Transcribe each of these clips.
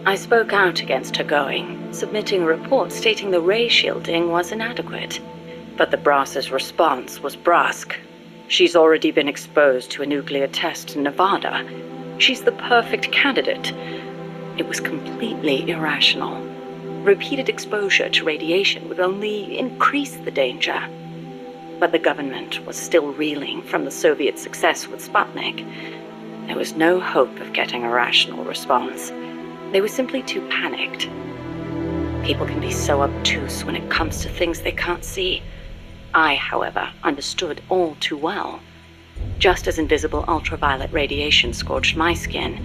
I spoke out against her going, submitting a report stating the ray shielding was inadequate. But the brass's response was brusque. She's already been exposed to a nuclear test in Nevada. She's the perfect candidate. It was completely irrational. Repeated exposure to radiation would only increase the danger. But the government was still reeling from the Soviet success with Sputnik. There was no hope of getting a rational response. They were simply too panicked. People can be so obtuse when it comes to things they can't see. I, however, understood all too well. Just as invisible ultraviolet radiation scorched my skin,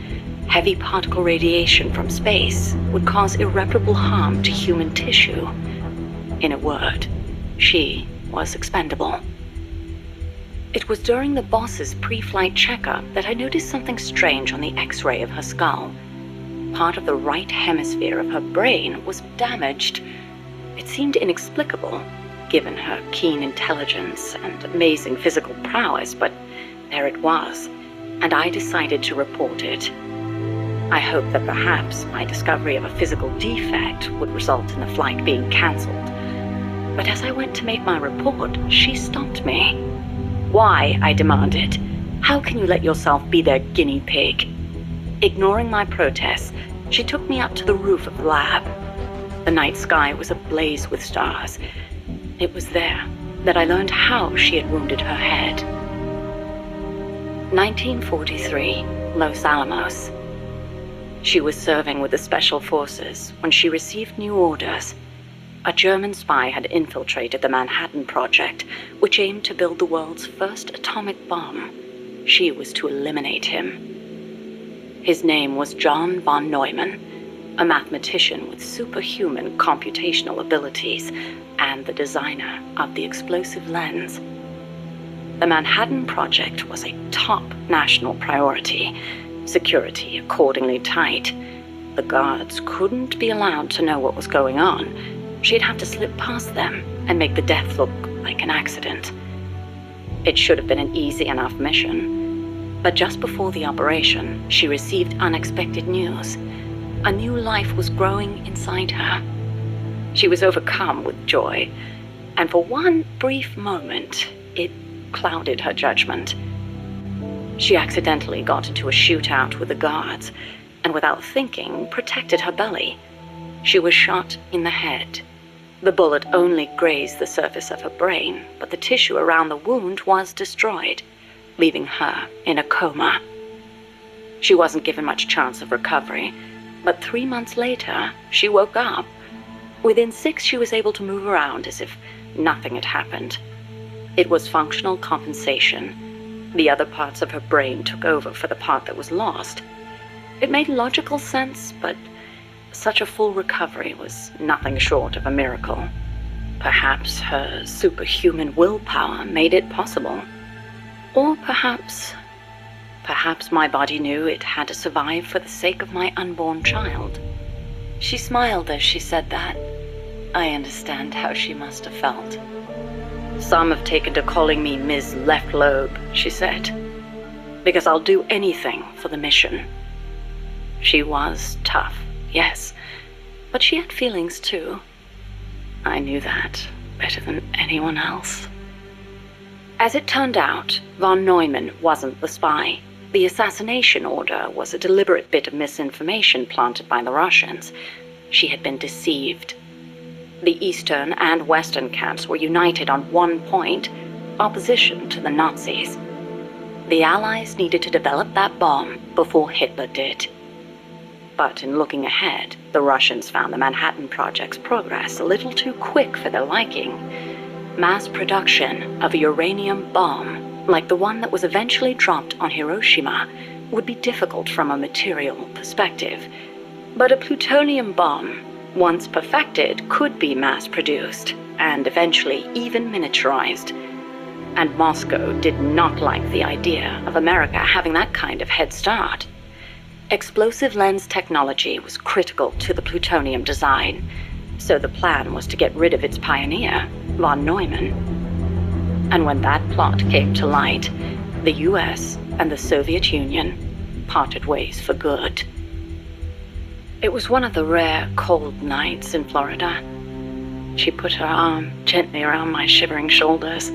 heavy particle radiation from space would cause irreparable harm to human tissue. In a word, she was expendable. It was during the boss's pre-flight checkup that I noticed something strange on the X-ray of her skull. Part of the right hemisphere of her brain was damaged. It seemed inexplicable, given her keen intelligence and amazing physical prowess, but there it was, and I decided to report it. I hoped that perhaps my discovery of a physical defect would result in the flight being cancelled. But as I went to make my report, she stopped me. "Why?" I demanded. "How can you let yourself be their guinea pig?" Ignoring my protests, she took me up to the roof of the lab. The night sky was ablaze with stars. It was there that I learned how she had wounded her head. 1943, Los Alamos. She was serving with the Special Forces when she received new orders. A German spy had infiltrated the Manhattan Project, which aimed to build the world's first atomic bomb. She was to eliminate him. His name was John von Neumann, a mathematician with superhuman computational abilities and the designer of the explosive lens. The Manhattan Project was a top national priority, security accordingly tight. The guards couldn't be allowed to know what was going on. She'd have to slip past them and make the death look like an accident. It should have been an easy enough mission. But just before the operation, she received unexpected news. A new life was growing inside her. She was overcome with joy, and for one brief moment, it clouded her judgment. She accidentally got into a shootout with the guards, and without thinking, protected her belly. She was shot in the head. The bullet only grazed the surface of her brain, but the tissue around the wound was destroyed, leaving her in a coma. She wasn't given much chance of recovery, but 3 months later, she woke up. Within 6, she was able to move around as if nothing had happened. It was functional compensation. The other parts of her brain took over for the part that was lost. It made logical sense, but such a full recovery was nothing short of a miracle. Perhaps her superhuman willpower made it possible. Or perhaps my body knew it had to survive for the sake of my unborn child. She smiled as she said that. I understand how she must have felt. "Some have taken to calling me Ms. Left Lobe," she said, "because I'll do anything for the mission." She was tough, yes, but she had feelings too. I knew that better than anyone else. As it turned out, von Neumann wasn't the spy. The assassination order was a deliberate bit of misinformation planted by the Russians. She had been deceived. The Eastern and Western camps were united on one point: opposition to the Nazis. The Allies needed to develop that bomb before Hitler did. But in looking ahead, the Russians found the Manhattan Project's progress a little too quick for their liking. Mass production of a uranium bomb, like the one that was eventually dropped on Hiroshima, would be difficult from a material perspective. But a plutonium bomb, once perfected, could be mass-produced, and eventually even miniaturized. And Moscow did not like the idea of America having that kind of head start. Explosive lens technology was critical to the plutonium design, so the plan was to get rid of its pioneer, von Neumann. And when that plot came to light, the US and the Soviet Union parted ways for good. It was one of the rare cold nights in Florida. She put her arm gently around my shivering shoulders.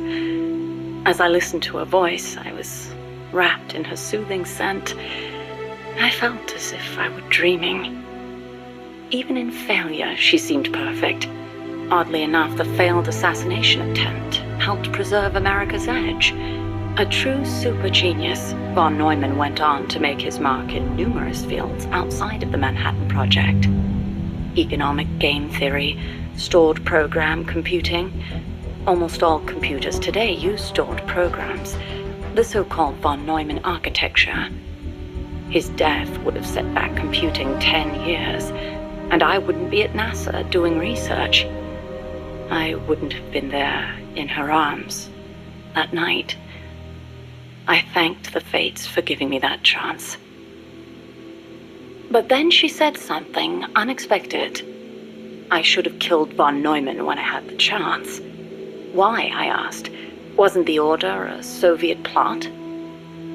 As I listened to her voice, I was wrapped in her soothing scent. I felt as if I were dreaming. Even in failure, she seemed perfect. Oddly enough, the failed assassination attempt helped preserve America's edge. A true super genius, von Neumann went on to make his mark in numerous fields outside of the Manhattan Project. Economic game theory, stored program computing. Almost all computers today use stored programs, the so-called von Neumann architecture. His death would have set back computing 10 years, and I wouldn't be at NASA doing research. I wouldn't have been there in her arms that night. I thanked the fates for giving me that chance. But then she said something unexpected. I should have killed von Neumann when I had the chance. Why, I asked. Wasn't the order a Soviet plot?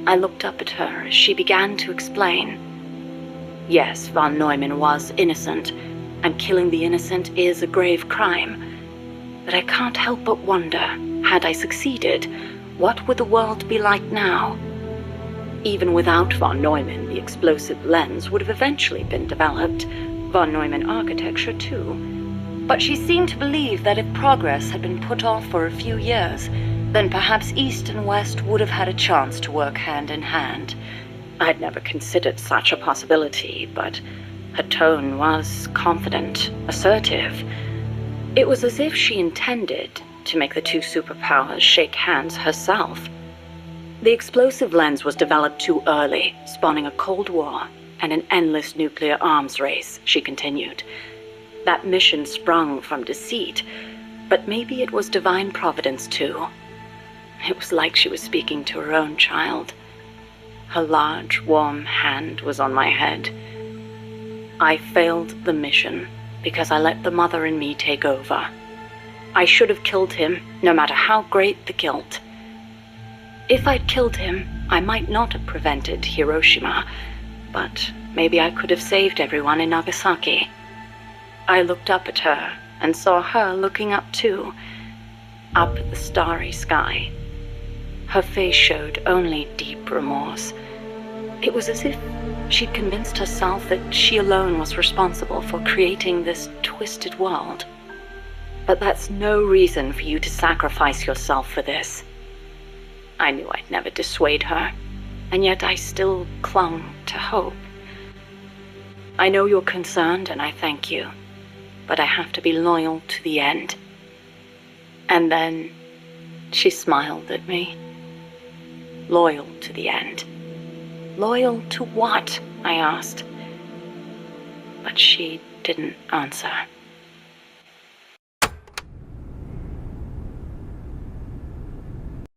I looked up at her as she began to explain. Yes, von Neumann was innocent, and killing the innocent is a grave crime. But I can't help but wonder, had I succeeded, what would the world be like now? Even without von Neumann, the explosive lens would have eventually been developed. Von Neumann architecture, too. But she seemed to believe that if progress had been put off for a few years, then perhaps East and West would have had a chance to work hand in hand. I'd never considered such a possibility, but her tone was confident, assertive. It was as if she intended to make the two superpowers shake hands herself. The explosive lens was developed too early, spawning a Cold War and an endless nuclear arms race, she continued. That mission sprung from deceit, but maybe it was divine providence too. It was like she was speaking to her own child. Her large, warm hand was on my head. I failed the mission because I let the mother in me take over. I should have killed him, no matter how great the guilt. If I'd killed him, I might not have prevented Hiroshima, but maybe I could have saved everyone in Nagasaki. I looked up at her and saw her looking up too, up at the starry sky. Her face showed only deep remorse. It was as if she'd convinced herself that she alone was responsible for creating this twisted world. But that's no reason for you to sacrifice yourself for this. I knew I'd never dissuade her, and yet I still clung to hope. I know you're concerned, and I thank you, but I have to be loyal to the end. And then she smiled at me. Loyal to the end. Loyal to what? I asked. But she didn't answer.